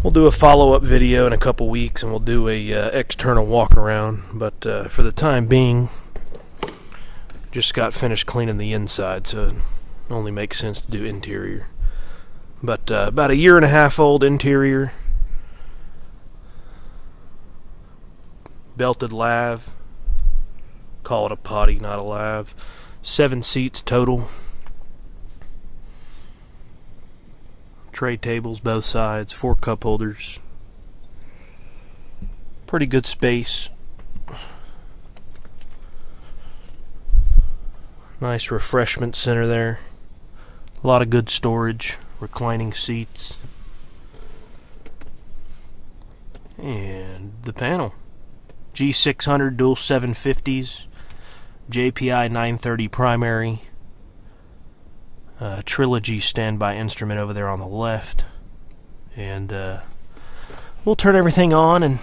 We'll do a follow-up video in a couple weeks, and we'll do a external walk around. But for the time being, just got finished cleaning the inside, so it only makes sense to do interior. But about a 1.5 year old interior, belted lav. Call it a potty, not a lav. 7 seats total. Tray tables both sides, 4 cup holders. Pretty good space. Nice refreshment center there. A lot of good storage, reclining seats. And the panel. G600 dual 750s, JPI 930 primary. Trilogy standby instrument over there on the left, and we'll turn everything on and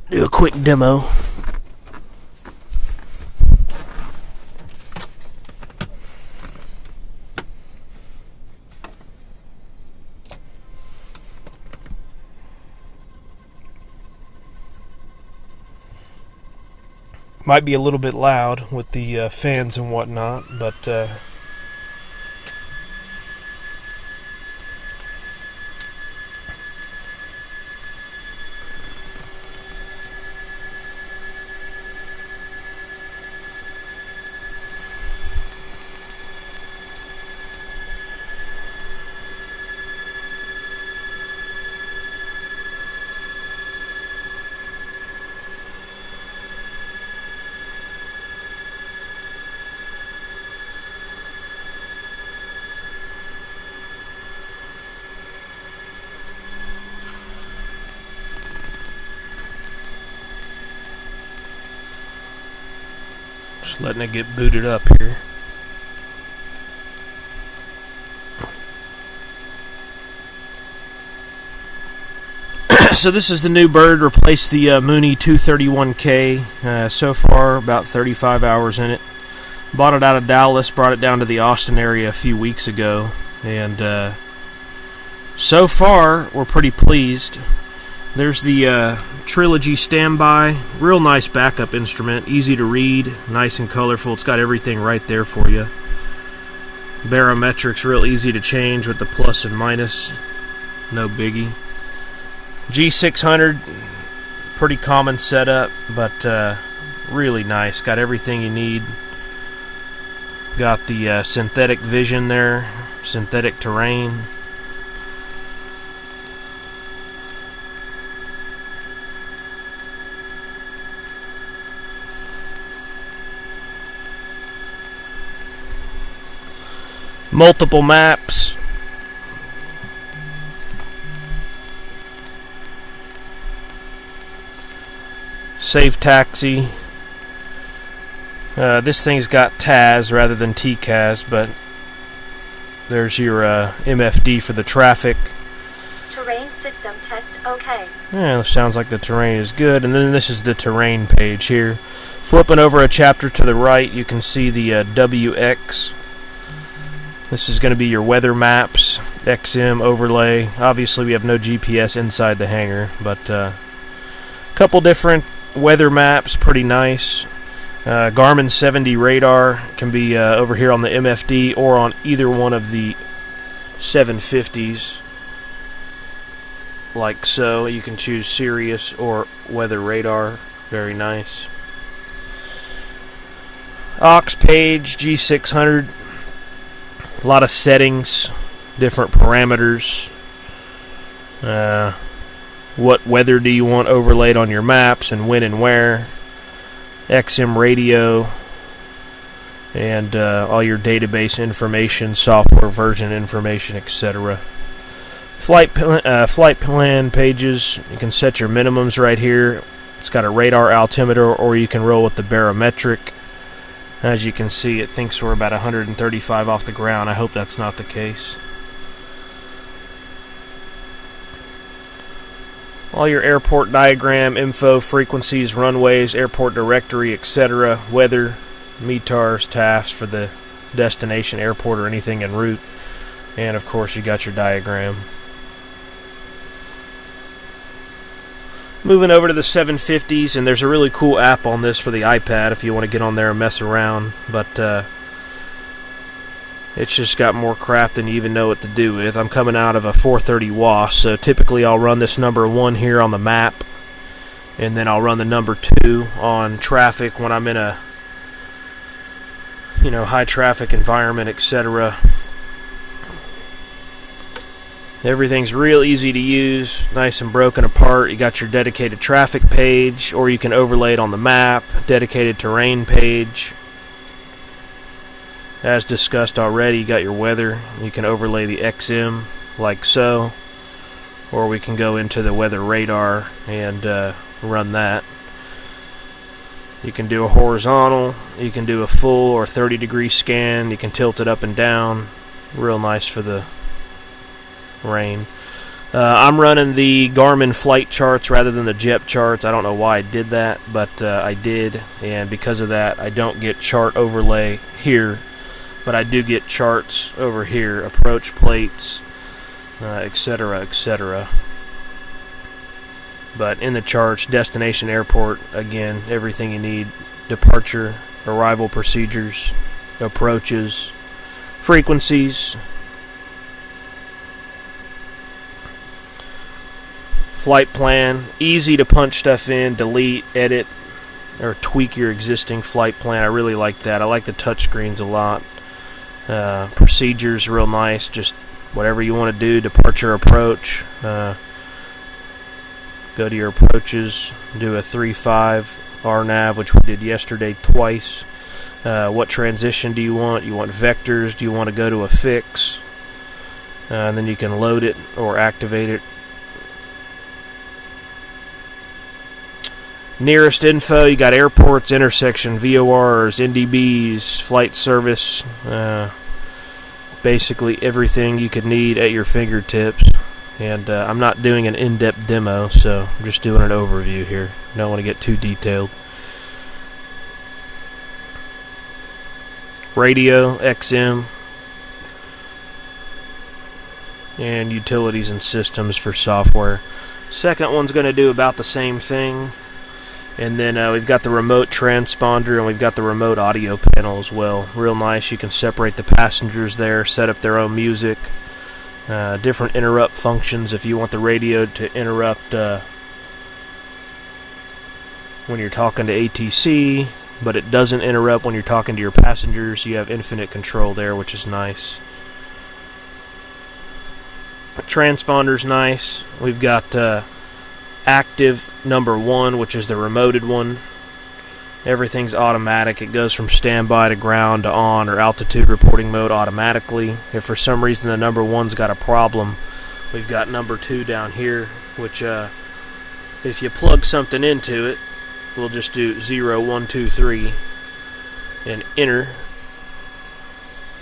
do a quick demo. Might be a little bit loud with the fans and whatnot, but just letting it get booted up here. So this is the new bird, replaced the Mooney 231K. So far about 35 hours in it. Bought it out of Dallas, brought it down to the Austin area a few weeks ago, and so far we're pretty pleased. There's the Trilogy standby, real nice backup instrument, easy to read, nice and colorful. It's got everything right there for you. Barometrics real easy to change with the plus and minus, no biggie. G600, pretty common setup, but really nice. Got everything you need. Got the synthetic vision there, synthetic terrain. Multiple maps. Save taxi. This thing's got TAS rather than TCAS, but there's your MFD for the traffic. Terrain system test okay. Yeah, sounds like the terrain is good. And then this is the terrain page here. Flipping over a chapter to the right, you can see the WX. This is going to be your weather maps, XM overlay. Obviously, we have no GPS inside the hangar, but a couple different weather maps, pretty nice. Garmin 70 radar can be over here on the MFD or on either one of the 750s, like so. You can choose Sirius or weather radar. Very nice. Aux page, G600. A lot of settings, different parameters. What weather do you want overlaid on your maps and when and where. XM radio, and all your database information, software version information, etc. Flight plan pages, you can set your minimums right here. It's got a radar altimeter, or you can roll with the barometric. As you can see, it thinks we're about 135 off the ground. I hope that's not the case. All your airport diagram, info, frequencies, runways, airport directory, etc., weather, METARs, tasks for the destination, airport, or anything en route. And of course, you got your diagram. Moving over to the 750s, and there's a really cool app on this for the iPad if you want to get on there and mess around, but it's just got more crap than you even know what to do with. I'm coming out of a 430 WAS, so typically I'll run this number 1 here on the map, and then I'll run the number 2 on traffic when I'm in a high traffic environment, etc. Everything's real easy to use, nice and broken apart. You got your dedicated traffic page, or you can overlay it on the map, dedicated terrain page. As discussed already, you got your weather. You can overlay the XM like so, or we can go into the weather radar and run that. You can do a horizontal, you can do a full or 30-degree scan, you can tilt it up and down. Real nice for the rain. I'm running the Garmin flight charts rather than the JEP charts. I don't know why I did that, but I did, and because of that I don't get chart overlay here, but I do get charts over here, approach plates, etc., etc. But in the charts, destination, airport, again, everything you need. Departure, arrival procedures, approaches, frequencies, flight plan. Easy to punch stuff in, delete, edit, or tweak your existing flight plan. I really like that. I like the touch screens a lot. Procedures, real nice. Just whatever you want to do. Departure, approach. Go to your approaches, do a 3-5 RNAV, which we did yesterday twice. What transition do you want? You want vectors? Do you want to go to a fix? And then you can load it or activate it. Nearest info, you got airports, intersection, VORs, NDBs, flight service, basically everything you could need at your fingertips. And I'm not doing an in-depth demo, so I'm just doing an overview here. Don't want to get too detailed. Radio, XM, and utilities and systems for software. Second one's going to do about the same thing. And then we've got the remote transponder, and we've got the remote audio panel as well. Real nice. You can separate the passengers there, set up their own music. Different interrupt functions if you want the radio to interrupt when you're talking to ATC, but it doesn't interrupt when you're talking to your passengers. You have infinite control there, which is nice. Transponder's nice. We've got active number 1, which is the remoted one. Everything's automatic. It goes from standby to ground to on or altitude reporting mode automatically. If for some reason the number 1's got a problem, we've got number 2 down here, which if you plug something into it, we'll just do 0, 1, 2, 3 and enter.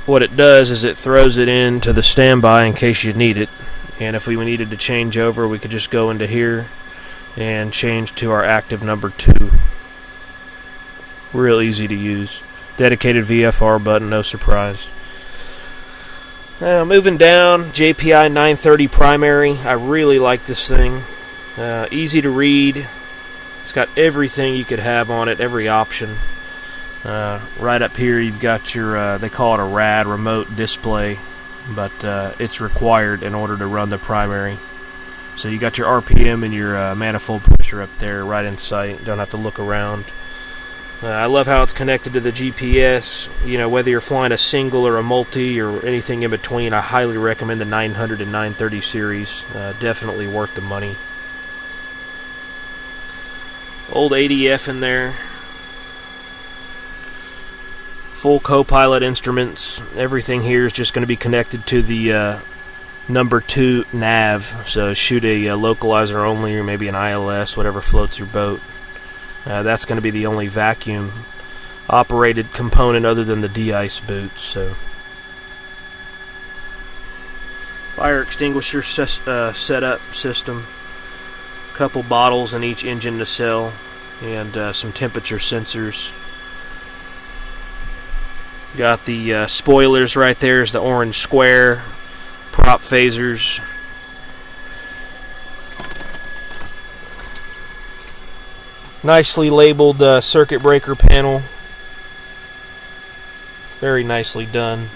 What it does is it throws it into the standby in case you need it. And if we needed to change over, we could just go into here and change to our active number 2. Real easy to use. Dedicated VFR button, no surprise. Moving down, JPI 930 primary. I really like this thing. Easy to read. It's got everything you could have on it, every option. Right up here you've got your, they call it a RAD, remote display, but it's required in order to run the primary. So you got your RPM and your manifold pressure up there right in sight. Don't have to look around. I love how it's connected to the GPS. Whether you're flying a single or a multi or anything in between, I highly recommend the 900 and 930 series. Definitely worth the money. Old ADF in there. Full co-pilot instruments. Everything here is just going to be connected to the number 2 nav. So shoot a localizer only, or maybe an ILS, whatever floats your boat. That's going to be the only vacuum operated component other than the de-ice boots. So fire extinguisher setup system, couple bottles in each engine nacelle, and some temperature sensors. Got the spoilers right there, is the orange square, prop phasers. Nicely labeled circuit breaker panel. Very nicely done.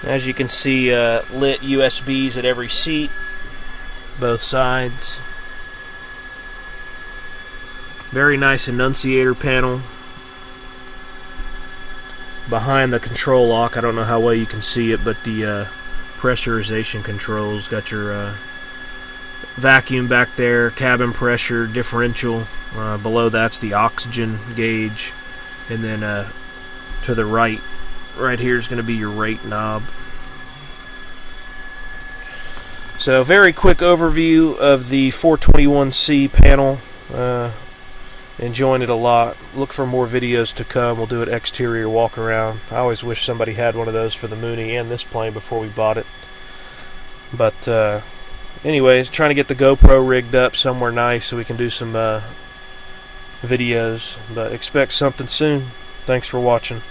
As you can see, lit USBs at every seat, both sides. Very nice annunciator panel. Behind the control lock, I don't know how well you can see it, but the pressurization controls. Got your vacuum back there, cabin pressure, differential. Below that's the oxygen gauge. And then to the right here is going to be your rate knob. So very quick overview of the 421C panel. Enjoying it a lot. Look for more videos to come. We'll do an exterior walk around. I always wish somebody had one of those for the Mooney and this plane before we bought it. But anyways, trying to get the GoPro rigged up somewhere nice so we can do some videos. But expect something soon. Thanks for watching.